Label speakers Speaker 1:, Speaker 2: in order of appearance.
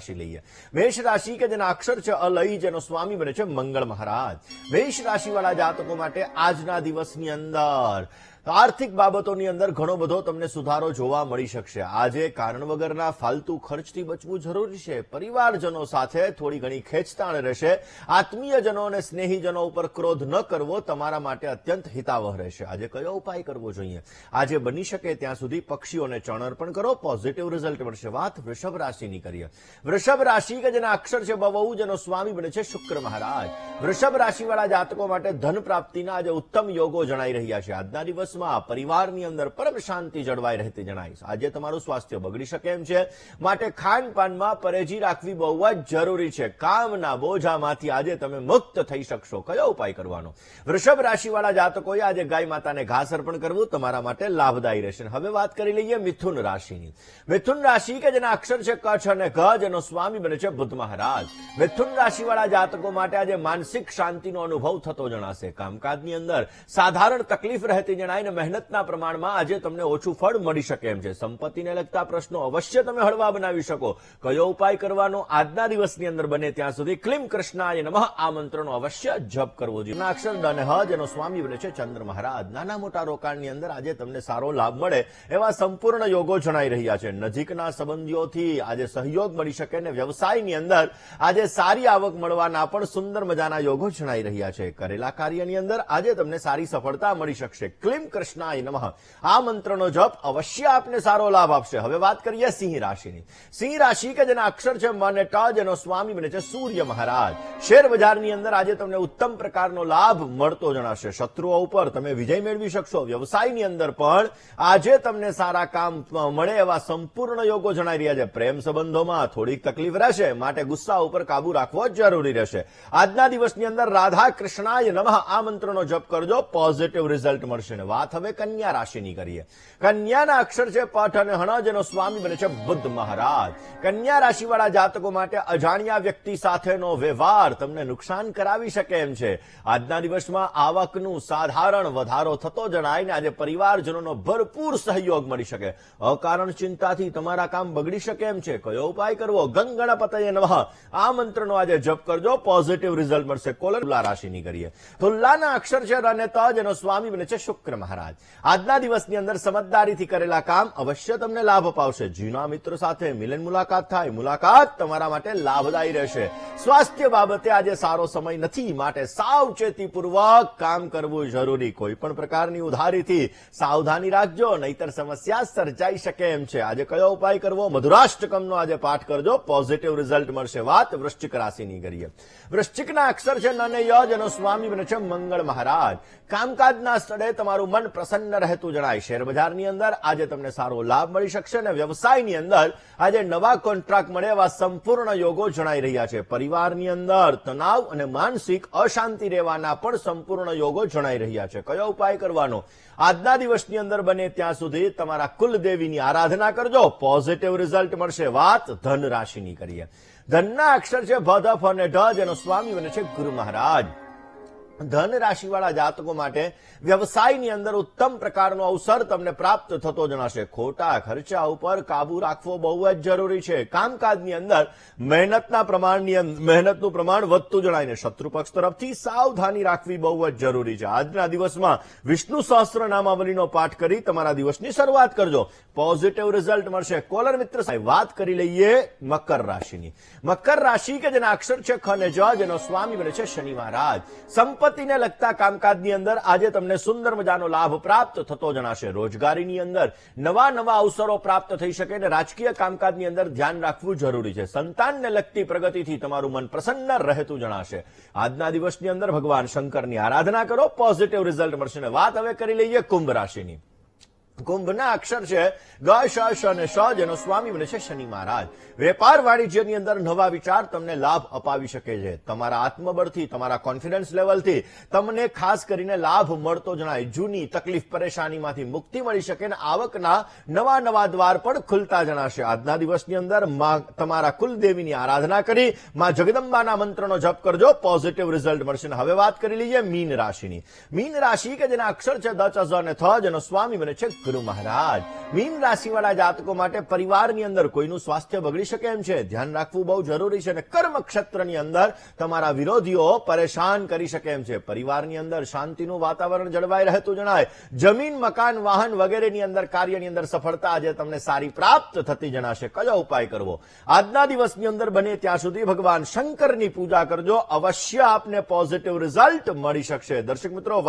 Speaker 1: રાશિ લઈએ. મેષ રાશિ કે જેના અક્ષર છે અલય, જેનો સ્વામી બને છે મંગળ મહારાજ. મેષ રાશિવાળા જાતકો માટે આજના દિવસની અંદર આર્થિક બાબતોની અંદર ઘણો બધો તમને સુધારો જોવા મળી શકશે. આજે કારણ વગરના ફાલતુ ખર્ચથી બચવું જરૂરી છે. પરિવારજનો સાથે થોડી ઘણી ખેંચતાણ રહેશે. આત્મીયજનો અને સ્નેહીજનો ઉપર ક્રોધ ન કરવો તમારા માટે અત્યંત હિતાવહ રહેશે. આજે કયો ઉપાય કરવો જોઈએ? આજે બની શકે ત્યાં સુધી પક્ષીઓને ચણર્પણ કરો, પોઝિટિવ રિઝલ્ટ મળશે. વાત વૃષભ રાશિની કરીએ. વૃષભ રાશિ કે જેના અક્ષર છે બવઉ, જેનો સ્વામી બને છે શુક્ર મહારાજ. વૃષભ રાશિવાળા જાતકો માટે ધન પ્રાપ્તિના આજે ઉત્તમ યોગો જણાઈ રહ્યા છે. આજના દિવસ પરિવારની અંદર પરમ શાંતિ જળવાઈ રહેતી જણાય. આજે તમારું સ્વાસ્થ્ય બગડી શકે એમ છે, માટે ખાનપાનમાં પરેજી રાખવી બહુ જ જરૂરી છે. કામના બોજામાંથી આજે તમે મુક્ત થઈ શકશો. કયો ઉપાય કરવાનો? વૃષભ રાશિવાળા જાતકોએ આજે ગાય માતાને ઘાસ અર્પણ કરવું તમારા માટે લાભદાયી રહેશે. હવે વાત કરી લઈએ મિથુન રાશિની. મિથુન રાશિ કે જેના અક્ષર છે કચ્છ અને ગ, જેનો સ્વામી બને છે બુધ મહારાજ. મિથુન રાશિવાળા જાતકો માટે આજે માનસિક શાંતિનો અનુભવ થતો જણાશે. કામકાજની અંદર સાધારણ તકલીફ રહેતી જણાય. મહેનતના પ્રમાણમાં આજે તમને ઓછું ફળ મળી શકે એમ છે. સંપત્તિને લગતા પ્રશ્નો અવશ્ય તમે હળવા બનાવી શકો. કયો ઉપાય કરવાનો? આજના દિવસની અંદર બને ત્યાં સુધી ક્લીમ કૃષ્ણાય નમઃ આ મંત્રનો અવશ્ય જપ કરવો જોઈએ. અક્ષર ડ અને હ, જેનો સ્વામી બને છે ચંદ્ર મહારાજ. નાના મોટા રોકાણની અંદર આજે તમને સારો લાભ મળે એવા સંપૂર્ણ યોગો જણાઈ રહ્યા છે. નજીકના સંબંધીઓથી આજે સહયોગ મળી શકે અને વ્યવસાયની અંદર આજે સારી આવક મળવાના પણ સુંદર મજાના યોગો જણાઈ રહ્યા છે. કરેલા કાર્યની અંદર આજે તમને સારી સફળતા મળી શકશે. ક્લીમ કૃષ્ણાય નમઃ આ મંત્રનો જપ અવશ્ય આપને સારો લાભ આપશે. હવે વાત કરીએ સિંહ રાશિની. સિંહ રાશિ કે જેના અક્ષર છે મ અને ટ, જેનો સ્વામી બને છે સૂર્ય મહારાજ. શેર બજારની અંદર આજે તમને ઉત્તમ પ્રકારનો લાભ મળતો જણાશે. શત્રુઓ ઉપર તમે વિજય મેળવી શકશો. વ્યવસાયની અંદર પણ આજે તમને સારા કામ મળે એવા સંપૂર્ણ યોગો જણાઈ રહ્યા છે. પ્રેમ સંબંધોમાં થોડીક તકલીફ રહેશે, માટે ગુસ્સા ઉપર કાબુ રાખવો જરૂરી રહેશે. આજના દિવસની અંદર રાધા કૃષ્ણાય નમઃ આ મંત્રનો જપ કરજો, પોઝિટિવ રિઝલ્ટ મળશે. વાત હવે કન્યા રાશિની કરીએ. કન્યાના અક્ષર છે પઠ અને હણ, જેનો સ્વામી બને છે બુધ મહારાજ. કન્યા રાશિવાળા જાતકો માટે અજાણ્યા વ્યક્તિ સાથેનો વ્યવહાર તમને નુકસાન કરાવી શકે એમ છે. આજના દિવસમાં આવકનું સાધારણ વધારો થતો જણાય ને આજે પરિવારજનોનો ભરપૂર સહયોગ મળી શકે. અકારણ ચિંતાથી તમારા કામ બગડી શકે એમ છે. કયો ઉપાય કરવો? ગંગણપતયે નમઃ આ મંત્રનો આજે જપ કરજો, પોઝિટિવ રિઝલ્ટ મળશે. તુલા રાશિની કરીએ. તુલાના અક્ષર છે ર અને ત, જેનો સ્વામી બને છે શુક્ર મહારાજ. આજના દિવસની અંદર સમજદારીથી કરેલા કામ અવશ્ય તમને લાભ અપાવશે. જૂના મિત્રો સાથે મિલન મુલાકાત થાય. મુલાકાત તમારા માટે લાભદાયી રહેશે. સ્વાસ્થ્ય બાબતે આજે સારો સમય નથી, માટે સાવચેતીપૂર્વક કામ કરવું જરૂરી. કોઈ પણ પ્રકારની ઉધારીથી સાવધાની રાખજો, નહીતર સમસ્યા સર્જાઈ શકે એમ છે. આજે કયો ઉપાય કરવો? મધુરાષ્ટકમનો આજે પાઠ કરજો, પોઝિટિવ રિઝલ્ટ મળશે. વાત વૃશ્ચિક રાશિની કરીએ. વૃશ્ચિકના અક્ષર છે ન અને ય, જેનો સ્વામી બને છે મંગળ મહારાજ. કામકાજના સ્થળે તમારું મન પ્રસન્ન રહેતું જણાય. શેરબજારની અંદર આજે તમને સારો લાભ મળી શકશે અને વ્યવસાયની અંદર આજે નવા કોન્ટ્રાક્ટ મળે એવા સંપૂર્ણ યોગો જણાઈ રહ્યા છે. પરિવારની અંદર તણાવ અને માનસિક અશાંતિ રહેવાના પણ સંપૂર્ણ યોગો જણાઈ રહ્યા છે. કયો ઉપાય કરવાનો? આજના દિવસની અંદર બને ત્યાં સુધી તમારા કુલદેવીની આરાધના કરજો, પોઝિટિવ રિઝલ્ટ મળશે. વાત ધન રાશિની કરીએ. ધનના અક્ષર છે ભ, ધ, ફ અને ઢ, જેનો સ્વામી બને છે ગુરુ મહારાજ. ધન રાશિવાળા જાતકો માટે વ્યવસાયની અંદર ઉત્તમ પ્રકારનો અવસર તમને પ્રાપ્ત થતો જણાશે. ખોટા ખર્ચા ઉપર કાબુ રાખવો બહુ જ જરૂરી છે. કામકાજની અંદર મહેનતનું પ્રમાણ વધતું જણાય ને શત્રુ પક્ષ તરફથી સાવધાની રાખવી બહુ જ જરૂરી છે. આજના દિવસમાં વિષ્ણુ સહસ્ત્ર નામાવલીનો પાઠ કરી તમારા દિવસની શરૂઆત કરજો, પોઝિટિવ રિઝલ્ટ મળશે. કોલર મિત્ર સાહેબ, વાત કરી લઈએ મકર રાશિની. મકર રાશિ કે જેના અક્ષર છે ખ અને જ, જેનો સ્વામી બને છે શનિ મહારાજ. સંપત્તિને લગતા કામકાજની અંદર આજે તમને સુંદર મજાનો લાભ પ્રાપ્ત થતો જણાશે. રોજગારીની અંદર નવા અવસરો પ્રાપ્ત થઈ શકે અને રાજકીય કામકાજની અંદર ધ્યાન રાખવું જરૂરી છે. સંતાનને લગતી પ્રગતિથી તમારું મન પ્રસન્ન રહેતું જણાશે. આજના દિવસની અંદર ભગવાન શંકરની આરાધના કરો, પોઝિટિવ રિઝલ્ટ મળશે. વાત હવે કરી લઈએ કુંભ રાશિની. કુંભના અક્ષર છે ગ, શ, શ અને શ, જેનો સ્વામી બને છે શનિ મહારાજ. વેપાર વાણિજ્યની અંદર નવા વિચાર તમને લાભ અપાવી શકે છે. તમારા આત્મબળથી, તમારા કોન્ફિડન્સ લેવલથી તમને ખાસ કરીને લાભ મળતો જણાય. જૂની તકલીફ પરેશાનીમાંથી મુક્તિ મળી શકે અને આવકના નવા દ્વાર પણ ખુલતા જણાશે. આજના દિવસની અંદર તમારા કુલદેવીની આરાધના કરી માં જગદંબાના મંત્રનો જપ કરજો, પોઝિટિવ રિઝલ્ટ મળશે. હવે વાત કરી લઈએ મીન રાશિની. મીન રાશિ કે જેના અક્ષર છે દ, ચ, ઝ અને થ, જેનો સ્વામી બને છે ગુરુ મહારાજ મીન રાશિવાળા જાતકો માટે પરિવારની અંદર કોઈનું સ્વાસ્થ્ય બગડી શકે એમ છે, ધ્યાન રાખવું બહુ જરૂરી છે. અને કર્મ ક્ષેત્રની અંદર તમારા વિરોધીઓ પરેશાન કરી શકે એમ છે. પરિવારની અંદર શાંતિનું વાતાવરણ જળવાઈ રહેતું જણાય. જમીન, મકાન, વાહન વગેરેની અંદર કાર્યની અંદર સફળતા આજે તમને સારી પ્રાપ્ત થતી જણાશે. કયો ઉપાય કરવો? આજના દિવસની અંદર બને ત્યાં સુધી ભગવાન શંકરની પૂજા કરજો, અવશ્ય આપને પોઝિટિવ રિઝલ્ટ મળી શકશે. દર્શક મિત્રો,